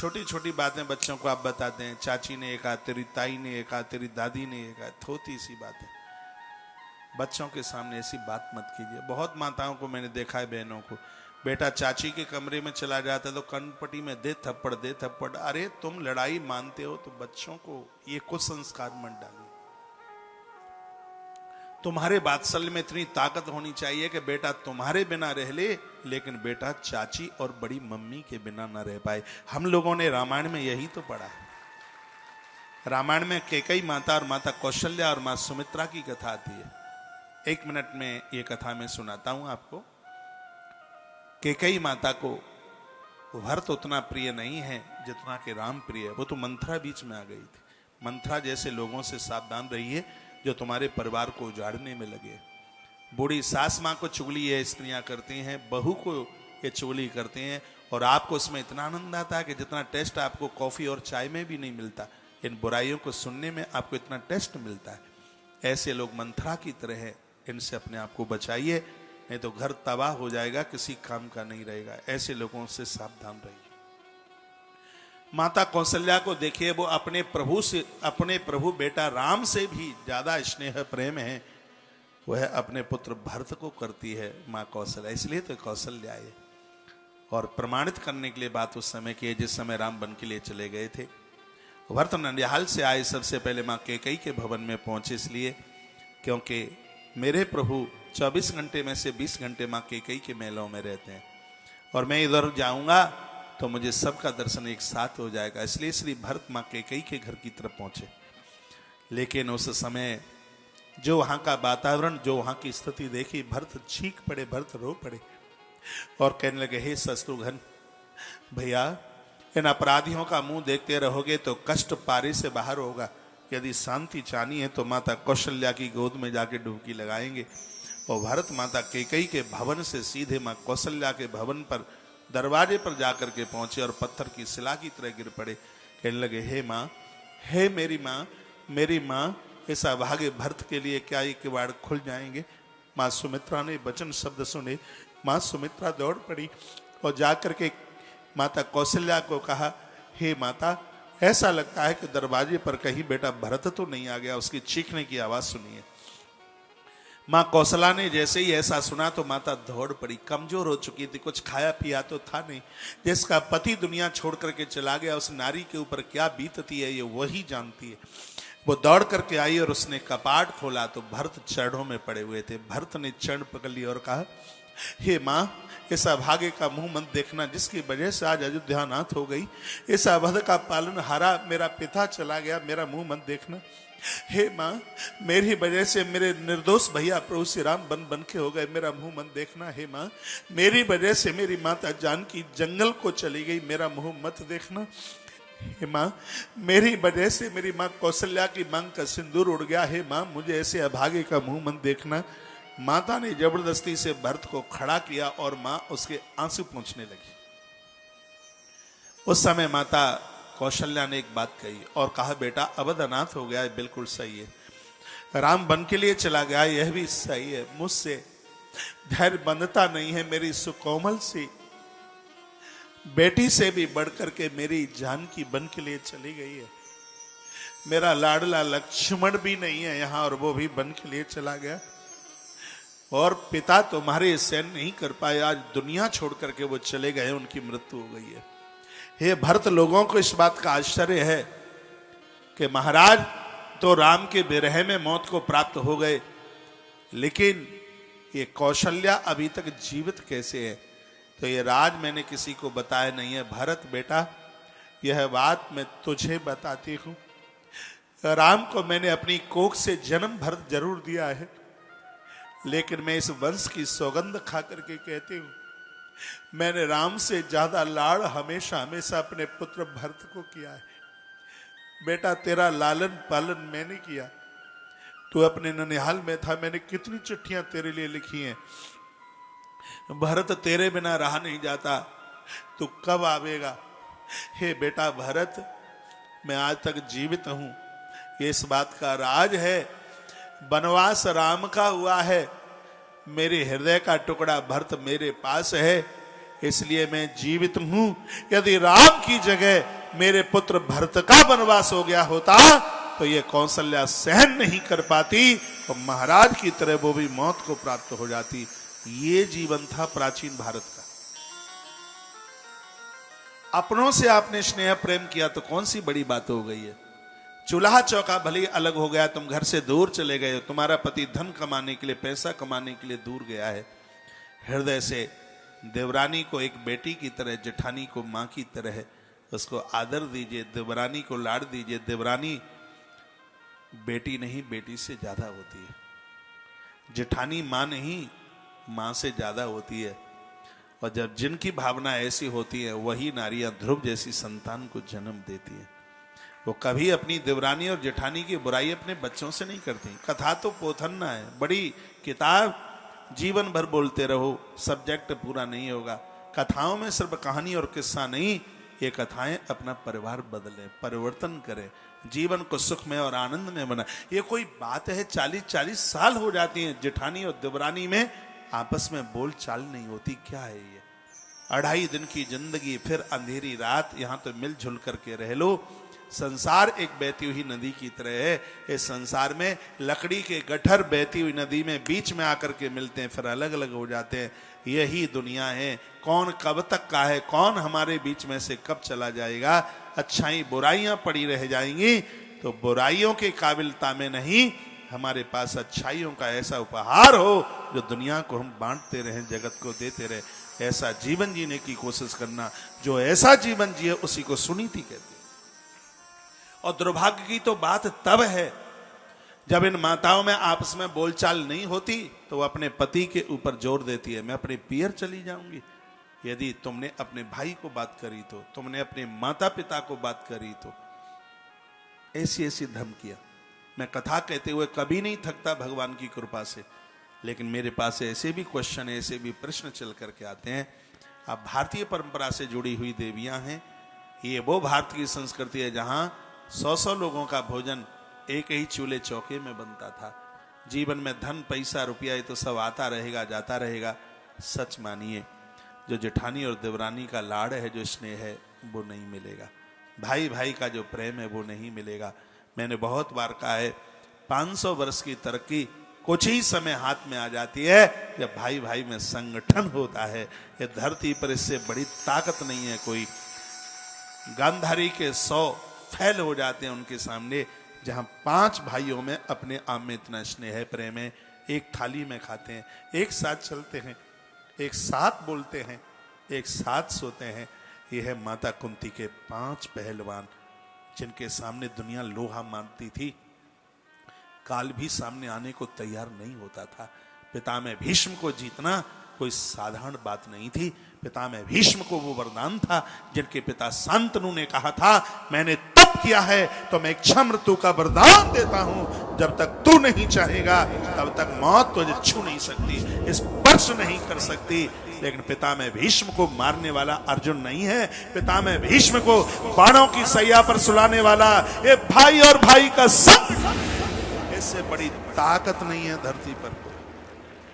छोटी छोटी बातें बच्चों को आप बताते हैं, चाची ने एक कहा, तेरी ताई ने एक कहा, तेरी दादी ने एक कहा, थोती सी बातें। बच्चों के सामने ऐसी बात मत कीजिए। बहुत माताओं को मैंने देखा है, बहनों को, बेटा चाची के कमरे में चला जाता है तो कनपटी में दे थप्पड़ दे थप्पड़। अरे तुम लड़ाई मानते हो तो बच्चों को ये कुछ संस्कार मत डालिए। तुम्हारे वात्सल्य में इतनी ताकत होनी चाहिए कि बेटा तुम्हारे बिना रह ले, लेकिन बेटा चाची और बड़ी मम्मी के बिना ना रह पाए। हम लोगों ने रामायण में यही तो पढ़ा है। रामायण में कैकेयी माता और माता कौशल्या और मां सुमित्रा की कथा आती है। 1 मिनट में ये कथा मैं सुनाता हूं आपको। कैकेयी माता को भरत उतना प्रिय नहीं है जितना कि राम प्रिय है। वो तो मंथरा बीच में आ गई थी। मंथरा जैसे लोगों से सावधान रहिए जो तुम्हारे परिवार को उजाड़ने में लगे। बूढ़ी सास मां को चुगली ये स्त्रियां करती हैं, बहू को ये चुगली करती हैं, और आपको उसमें इतना आनंद आता है कि जितना टेस्ट आपको कॉफी और चाय में भी नहीं मिलता, इन बुराइयों को सुनने में आपको इतना टेस्ट मिलता है। ऐसे लोग मंथरा की तरह है, इनसे अपने आप को बचाइए, नहीं तो घर तबाह हो जाएगा, किसी काम का नहीं रहेगा। ऐसे लोगों से सावधान रहिए। माता कौशल्या को देखिए, वो अपने प्रभु बेटा राम से भी ज्यादा स्नेह प्रेम है वह अपने पुत्र भरत को करती है मां कौशल्या। इसलिए तो कौशल्या है। और प्रमाणित करने के लिए बात उस समय की है जिस समय राम वन के लिए चले गए थे। भरत नंदियाल से आए, सबसे पहले मां कैकेयी के भवन में पहुंचे, इसलिए क्योंकि मेरे प्रभु 24 घंटे में से 20 घंटे मां कैकेयी के महलों में रहते हैं, और मैं इधर जाऊंगा तो मुझे सबका दर्शन एक साथ हो जाएगा। इसलिए श्री भरत मां कैकेयी के घर की तरफ पहुंचे। लेकिन उस समय जो वहां का वातावरण, जो वहां की स्थिति देखी, भरत चीख पड़े, भरत रो पड़े और कहने लगे, हे शत्रुघ्न भैया, इन अपराधियों का मुंह देखते रहोगे तो कष्ट पारे से बाहर होगा। यदि शांति चाहनी है तो माता कौशल्या की गोद में जाके डुबकी लगाएंगे। और भरत माता कैकेयी के भवन से सीधे मां कौशल्या के भवन पर दरवाजे पर जाकर के पहुंचे और पत्थर की शिला की तरह गिर पड़े। कहने लगे, हे मां, हे मेरी मां, इस अभागे भरत के लिए क्या ये किवाड़ खुल जाएंगे? मां सुमित्रा ने वचन शब्द सुने। मां सुमित्रा दौड़ पड़ी और जाकर के माता कौशल्या को कहा, हे माता, ऐसा लगता है कि दरवाजे पर कहीं बेटा भरत तो नहीं आ गया। उसकी चीखने की आवाज सुनिए। मां कौशल्या ने जैसे ही ऐसा सुना तो माता दौड़ पड़ी। कमजोर हो चुकी थी, कुछ खाया पिया तो था नहीं। जिसका पति दुनिया छोड़ करके चला गया, उस नारी के ऊपर क्या बीतती है ये वही जानती है। वो दौड़ करके आई और उसने कपाट खोला तो भरत चरणों में पड़े हुए थे। भरत ने चरण पकड़ लिया और कहा, हे मां, इस अभागे का मुंह मत देखना जिसकी वजह से आज अयोध्या नाथ हो गई। इस अवध का पालन हारा मेरा पिता चला गया, मेरा मुंह मत देखना। हे मां, मेरी वजह से मेरे निर्दोष भैया प्रभु श्री राम बन बन के हो गए, मेरा मुंह मत देखना। हे मां, मेरी वजह से मेरी माता जानकी जंगल को चली गई, मेरा मुंह मत देखना। हे मां, मेरी वजह से मेरी मां कौशल्या की मांग का सिंदूर उड़ गया। हे मां, मुझे ऐसे अभागे का मुंह मत देखना। माता ने जबरदस्ती से भरत को खड़ा किया और मां उसके आंसू पोंछने लगी। उस समय माता कौशल्या ने एक बात कही और कहा, बेटा अवध अनाथ हो गया है, बिल्कुल सही है। राम वन के लिए चला गया, यह भी सही है। मुझसे धैर्य बंधता नहीं है। मेरी सुकोमल सी बेटी से भी बढ़कर के मेरी जानकी वन के लिए चली गई है। मेरा लाडला लक्ष्मण भी नहीं है यहाँ और वो भी वन के लिए चला गया। और पिता तुम्हारे सहन नहीं कर पाए, आज दुनिया छोड़ करके वो चले गए, उनकी मृत्यु हो गई है। हे भरत, लोगों को इस बात का आश्चर्य है कि महाराज तो राम के विरह में मौत को प्राप्त हो गए, लेकिन ये कौशल्या अभी तक जीवित कैसे है? तो ये राज मैंने किसी को बताया नहीं है। भरत बेटा, यह बात मैं तुझे बताती हूं। राम को मैंने अपनी कोख से जन्म भरत जरूर दिया है, लेकिन मैं इस वंश की सौगंध खा करके कहती हूं, मैंने राम से ज्यादा लाड़ हमेशा हमेशा अपने पुत्र भरत को किया है। बेटा, तेरा लालन पालन मैंने किया। तू अपने ननिहाल में था, मैंने कितनी चिट्ठियां तेरे लिए लिखी हैं। भरत तेरे बिना रहा नहीं जाता, तू कब आवेगा? हे बेटा भरत, मैं आज तक जीवित हूं, ये इस बात का राज है। वनवास राम का हुआ है, मेरे हृदय का टुकड़ा भरत मेरे पास है। इसलिए मैं जीवित हूं। यदि राम की जगह मेरे पुत्र भरत का वनवास हो गया होता तो ये कौशल्या सहन नहीं कर पाती, तो महाराज की तरह वो भी मौत को प्राप्त हो जाती। ये जीवन था प्राचीन भारत का। अपनों से आपने स्नेह प्रेम किया तो कौन सी बड़ी बात हो गई है। चूल्हा चौका भले अलग हो गया, तुम घर से दूर चले गए, तुम्हारा पति धन कमाने के लिए, पैसा कमाने के लिए दूर गया है, हृदय से देवरानी को एक बेटी की तरह, जेठानी को मां की तरह उसको आदर दीजिए, देवरानी को लाड़ दीजिए। देवरानी बेटी नहीं, बेटी से ज्यादा होती है। जेठानी मां नहीं, मां से ज्यादा होती है। और जब जिनकी भावना ऐसी होती है वही नारियां ध्रुव जैसी संतान को जन्म देती है। वो कभी अपनी देवरानी और जेठानी की बुराई अपने बच्चों से नहीं करती। कथा तो पोथन्ना है, बड़ी किताब, जीवन भर बोलते रहो, सब्जेक्ट पूरा नहीं होगा। कथाओं में सिर्फ कहानी और किस्सा नहीं, ये कथाएं अपना परिवार बदले, परिवर्तन करे, जीवन को सुखमय और आनंद में बना। ये कोई बात है 40-40 साल हो जाती है जेठानी और देवरानी में आपस में बोल चाल नहीं होती। क्या है ये? 2.5 दिन की जिंदगी, फिर अंधेरी रात, यहां तो मिलजुल करके रह लो। संसार एक बहती हुई नदी की तरह है। इस संसार में लकड़ी के गठर बहती हुई नदी में बीच में आकर के मिलते हैं, फिर अलग अलग हो जाते हैं। यही दुनिया है। कौन कब तक का है, कौन हमारे बीच में से कब चला जाएगा। अच्छाई बुराइयां पड़ी रह जाएंगी, तो बुराइयों के काबिलता में नहीं, हमारे पास अच्छाइयों का ऐसा उपहार हो जो दुनिया को हम बांटते रहें, जगत को देते रहे। ऐसा जीवन जीने की कोशिश करना। जो ऐसा जीवन जिए उसी को सुनीति कहते हैं। और दुर्भाग्य की तो बात तब है जब इन माताओं में आपस में बोलचाल नहीं होती, तो वो अपने पति के ऊपर जोर देती है, मैं अपने पियर चली जाऊंगी। यदि तुमने अपने भाई को बात करी तो, तुमने अपने माता पिता को बात करी तो, ऐसी ऐसी धमकियां। मैं कथा कहते हुए कभी नहीं थकता भगवान की कृपा से, लेकिन मेरे पास ऐसे भी क्वेश्चन, ऐसे भी प्रश्न चल करके आते हैं। अब भारतीय परंपरा से जुड़ी हुई देवियां हैं। ये वो भारत की संस्कृति है जहां 100-100 लोगों का भोजन एक ही चूल्हे चौके में बनता था। जीवन में धन, पैसा, रुपया ये तो सब आता रहेगा, जाता रहेगा। सच मानिए, जो जेठानी और देवरानी का लाड़ है, जो स्नेह है, वो नहीं मिलेगा। भाई भाई का जो प्रेम है वो नहीं मिलेगा। मैंने बहुत बार कहा है, 500 वर्ष की तरक्की कुछ ही समय हाथ में आ जाती है जब भाई भाई में संगठन होता है। ये धरती पर इससे बड़ी ताकत नहीं है कोई। गांधारी के 100 फैल हो जाते हैं उनके सामने, जहां 5 भाइयों में अपने आप में इतना स्नेह है, प्रेम है। एक थाली में खाते हैं, एक साथ चलते हैं, एक साथ बोलते हैं, एक साथ सोते हैं। यह है माता कुंती के 5 पहलवान, जिनके सामने दुनिया लोहा मानती थी। काल भी सामने आने को तैयार नहीं होता था। पितामह भीष्म को जीतना कोई साधारण बात नहीं थी। पितामह भीष्म को वो वरदान था जिनके पिता शांतनु ने कहा था, मैंने तप किया है तो मैं इच्छा मृत्यु का वरदान देता हूं। जब तक तू नहीं चाहेगा तब तक मौत तुझे छू नहीं सकती, स्पर्श नहीं कर सकती। लेकिन पितामह भीष्म को मारने वाला अर्जुन नहीं है। पितामह भीष्म को बाणों की सैया पर सुलाने वाला ये भाई और भाई का संग, इससे बड़ी ताकत नहीं है धरती पर।